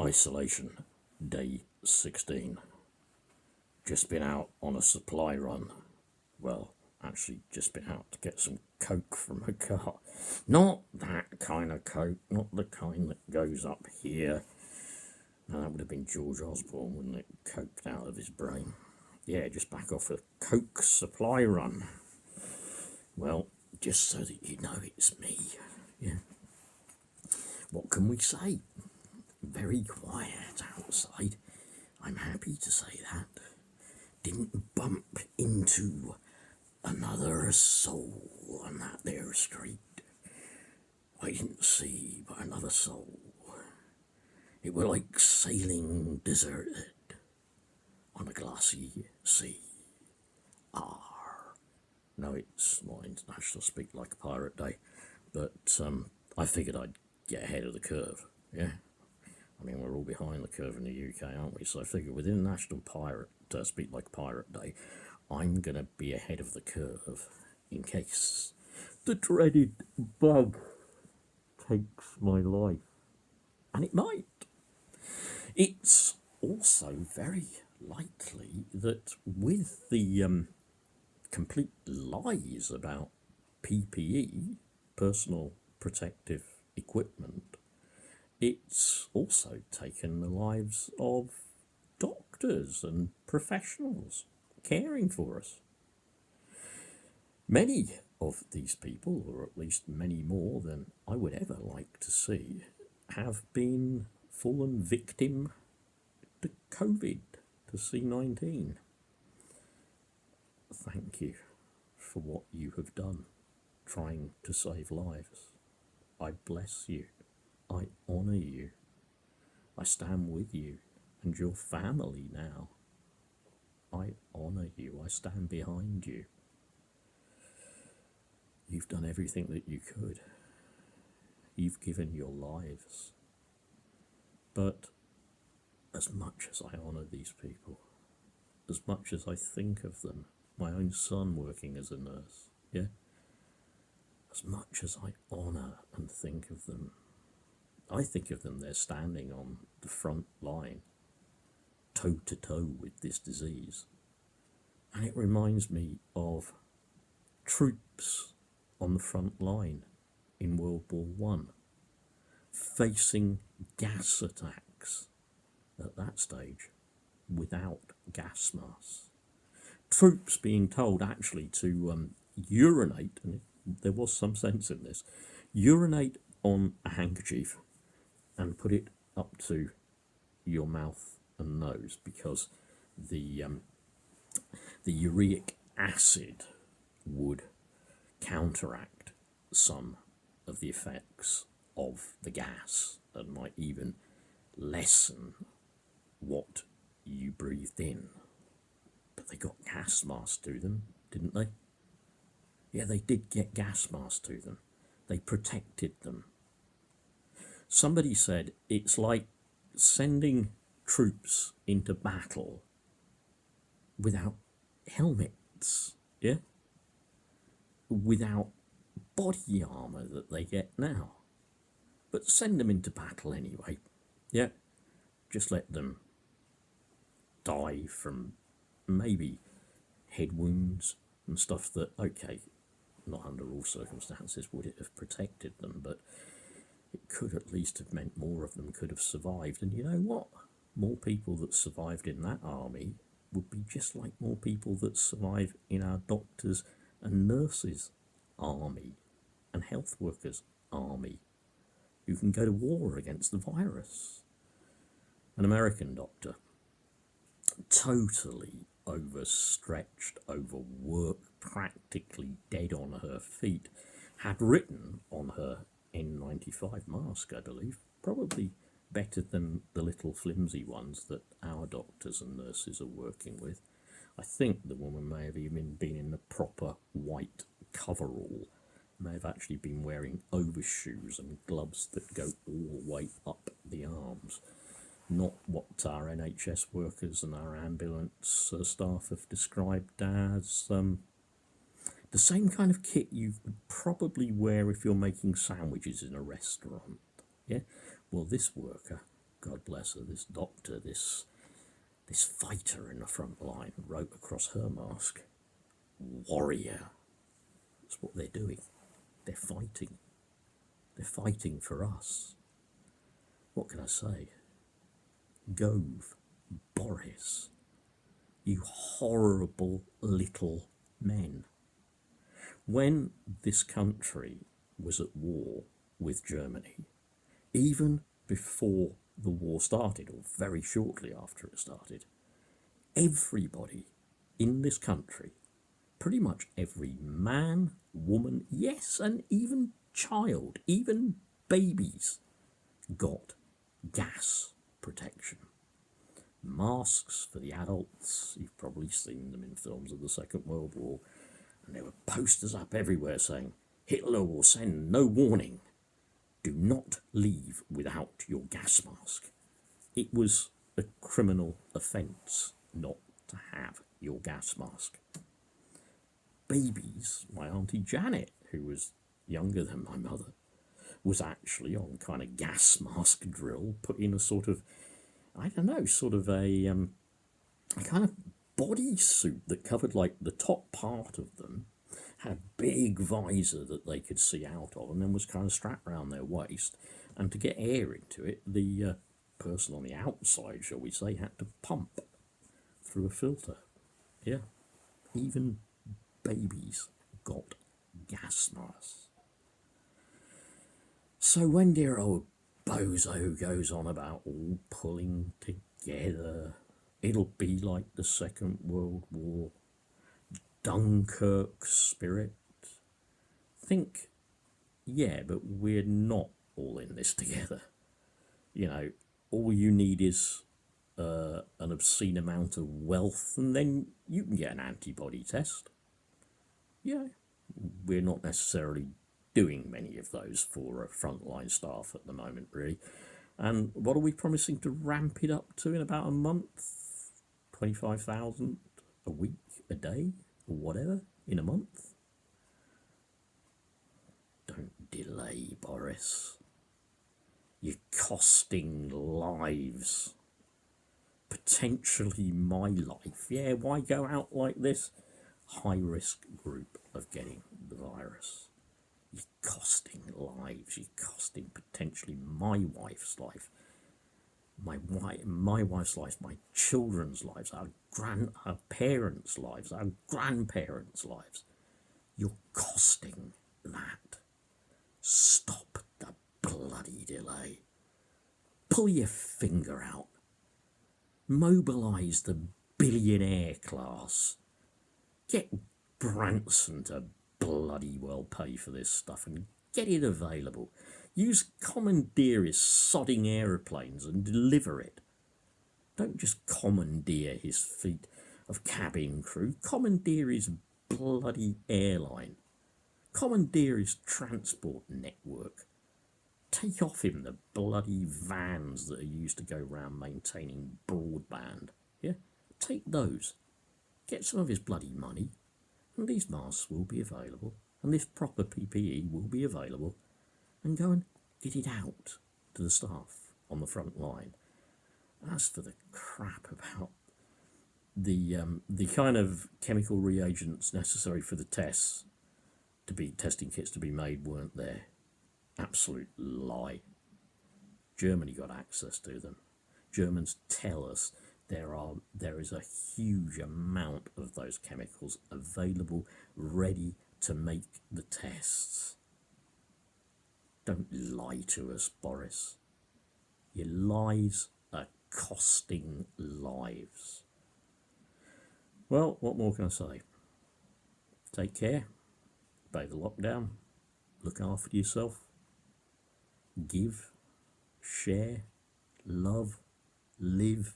Isolation, day 16. Just been out on a supply run. Well, actually just been out to get some coke from a car. Not that kind of coke, not the kind that goes up here. Now that would have been George Osborne, wouldn't it? Coked out of his brain. Yeah, just back off a coke supply run. Well, just so that you know it's me. Yeah. What can we say? Very quiet outside. I'm happy to say that. Didn't bump into another soul on that there street. I didn't see but another soul. It were like sailing deserted on a glassy sea. No, it's not International Speak Like a Pirate Day, but I figured I'd get ahead of the curve, yeah? I mean, we're all behind the curve in the UK, aren't we? So I figured with International Speak Like a Pirate Day, I'm going to be ahead of the curve in case the dreaded bug takes my life. And it might. It's also very likely that with the complete lies about PPE, personal protective equipment, it's also taken the lives of doctors and professionals caring for us. Many of these people, or at least many more than I would ever like to see, have been fallen victim to COVID, to C-19. Thank you for what you have done, trying to save lives. I bless you. I honour you. I stand with you and your family now. I honour you. I stand behind you. You've done everything that you could. You've given your lives. But as much as I honour these people, as much as I think of them, my own son working as a nurse, yeah? As much as I honour and think of them, I think of them, they're standing on the front line, toe to toe with this disease. And it reminds me of troops on the front line in World War One, facing gas attacks at that stage without gas masks. Troops being told actually to urinate, and there was some sense in this, urinate on a handkerchief and put it up to your mouth and nose, because the uric acid would counteract some of the effects of the gas and might even lessen what you breathed in. But they got gas masks to them, didn't they? Yeah, they did get gas masks to them. They protected them. Somebody said it's like sending troops into battle without helmets, yeah? Without body armour that they get now. But send them into battle anyway, yeah? Just let them die from maybe head wounds and stuff that, okay, not under all circumstances would it have protected them, but it could at least have meant more of them could have survived. And you know what? More people that survived in that army would be just like more people that survive in our doctors and nurses army and health workers army, who can go to war against the virus. An American doctor, totally overstretched, overworked, practically dead on her feet, had written on her N95 mask, I believe, probably better than the little flimsy ones that our doctors and nurses are working with. I think the woman may have even been in the proper white coverall, may have actually been wearing overshoes and gloves that go all the way up the arms. Not what our NHS workers and our ambulance staff have described as the same kind of kit you would probably wear if you're making sandwiches in a restaurant. Yeah, well, this worker God bless her, this doctor, this fighter in the front line, wrote across her mask, warrior. That's what they're doing. They're fighting. They're fighting for us. What can I say? Gove, Boris, you horrible little men. When this country was at war with Germany, even before the war started, or very shortly after it started, everybody in this country, pretty much every man, woman, yes, and even child, even babies, got gas protection. Masks for the adults, you've probably seen them in films of the Second World War, and there were posters up everywhere saying, Hitler will send no warning. Do not leave without your gas mask. It was a criminal offence not to have your gas mask. Babies, my Auntie Janet, who was younger than my mother, was actually on kind of gas mask drill, put in a sort of, I don't know, sort of a kind of bodysuit that covered like the top part of them, had a big visor that they could see out of, and then was kind of strapped around their waist. And to get air into it, the person on the outside, shall we say, had to pump through a filter. Yeah, even babies got gas masks. So when dear old bozo goes on about all pulling together, it'll be like the Second World War, Dunkirk spirit, think, yeah, but we're not all in this together. You know, all you need is an obscene amount of wealth, and then you can get an antibody test. Yeah, we're not necessarily doing many of those for frontline staff at the moment, really. And what are we promising to ramp it up to in about a month? 25,000 a week, a day, or whatever, in a month? Don't delay, Boris. You're costing lives. Potentially my life. Yeah, why go out like this? High risk group of getting the virus. You're costing lives. You're costing potentially my wife's life. My wife's life, my children's lives, our parents' lives, our grandparents' lives. You're costing that. Stop the bloody delay. Pull your finger out. Mobilise the billionaire class. Get Branson to bloody well pay for this stuff and get it available. Use commandeer his sodding aeroplanes and deliver it. Don't just commandeer his fleet of cabin crew. Commandeer his bloody airline. Commandeer his transport network. Take off him the bloody vans that are used to go round maintaining broadband. Yeah? Take those. Get some of his bloody money, and these masks will be available, and this proper PPE will be available, and go and get it out to the staff on the front line. As for the crap about the kind of chemical reagents necessary for the tests to be testing kits to be made weren't there. Absolute lie. Germany got access to them. Germans tell us there is a huge amount of those chemicals available, ready to make the tests. Don't lie to us, Boris. Your lies are costing lives. Well, what more can I say? Take care. Obey the lockdown. Look after yourself. Give. Share. Love. Live.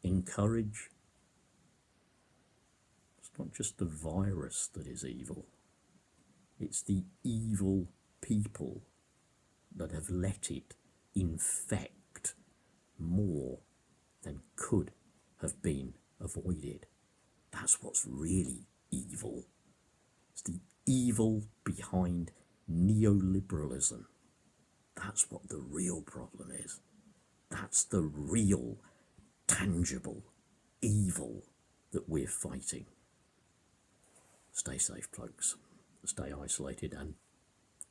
Encourage. It's not just the virus that is evil. It's the evil people that have let it infect more than could have been avoided. That's what's really evil. It's the evil behind neoliberalism. That's what the real problem is. That's the real, tangible evil that we're fighting. Stay safe, folks. Stay isolated and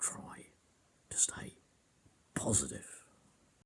try to stay positive.